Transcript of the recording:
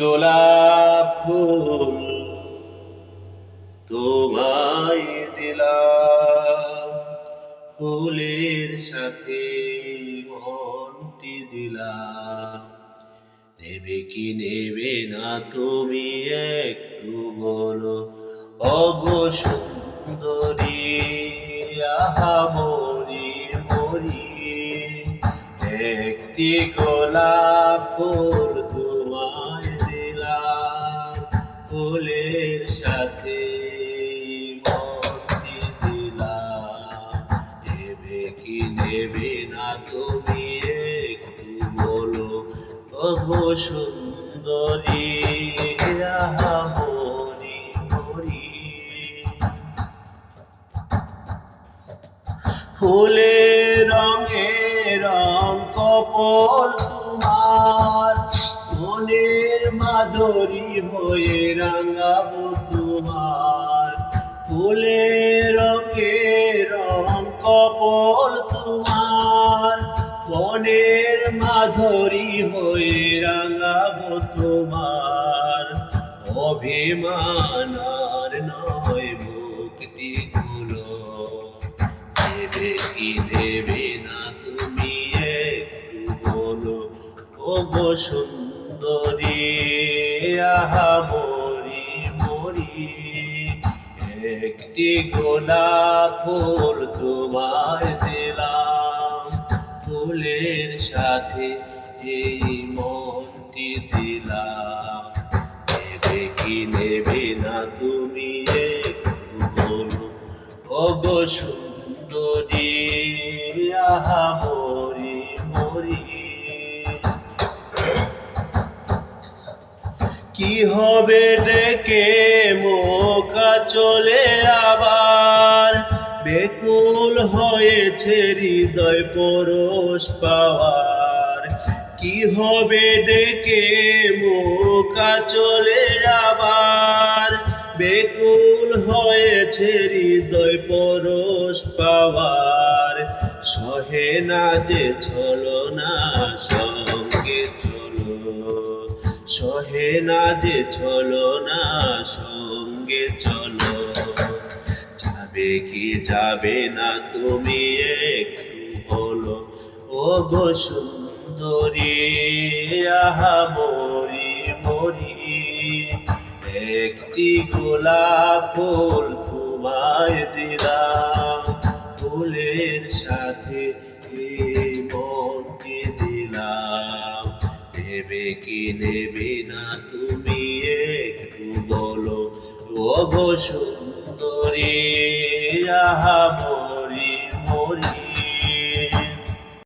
গোলাপ ফুল তোমায় দিলাম, ফুলের সাথে মনটি দিলাম। নেবে কি নেবে না তুমি একটু বলো, ওগো সুন্দরী আহা মরি মরি। একটি গোলাপ ফুল তোমায় দিলাম, ফুলের সাথে মনটি দিলাম। নেবে কি নেবে না তুমি একটু বলো, ওগো সুন্দরী আহা মরি মরি। ফুলের রঙে রং কপল তোমার, মনের মাধুরী হয়ে রাঙাবো তোমার। ফুলের রঙে রং কপল তোমার, মনের মাধুরী হয়ে রাঙাবো তোমার। অভিমান আর নয় মুক্তি গুলো, নেবে কি নেবে না তুমি একটু বলো, ওগো সুন্দরী আহা মরি মরি। একটি গোলাপ ফুল তোমায় দিলাম, ফুলের সাথে এই মনটি দিলাম। নেবে কি নেবে না তুমি একটু বলো, ওগো সুন্দরী আহা মরি মরি। কি হবে ডেকে মোকা চলে আবার, বেকুল হয়েছে হৃদয় পরশ পাওয়ার। কি হবে ডেকে মোকা চলে আবার, বেকুল হয়েছে হৃদয় পরশ পাওয়ার। সহে না যে ছলনা সঙ্গে চলো, সহে না যে ছলনা সঙ্গে চলো। যাবে কি যাবে না তুমি একটু বলো, ওগো সুন্দরী আহা মরি মরি। একটি গোলাপ ফুল তোমায় দিলাম, ফুলের সাথে এই মনটি দিলাম। নেবে কি নেবে না তুমি একটু বলো, ওগো সুন্দরী আহা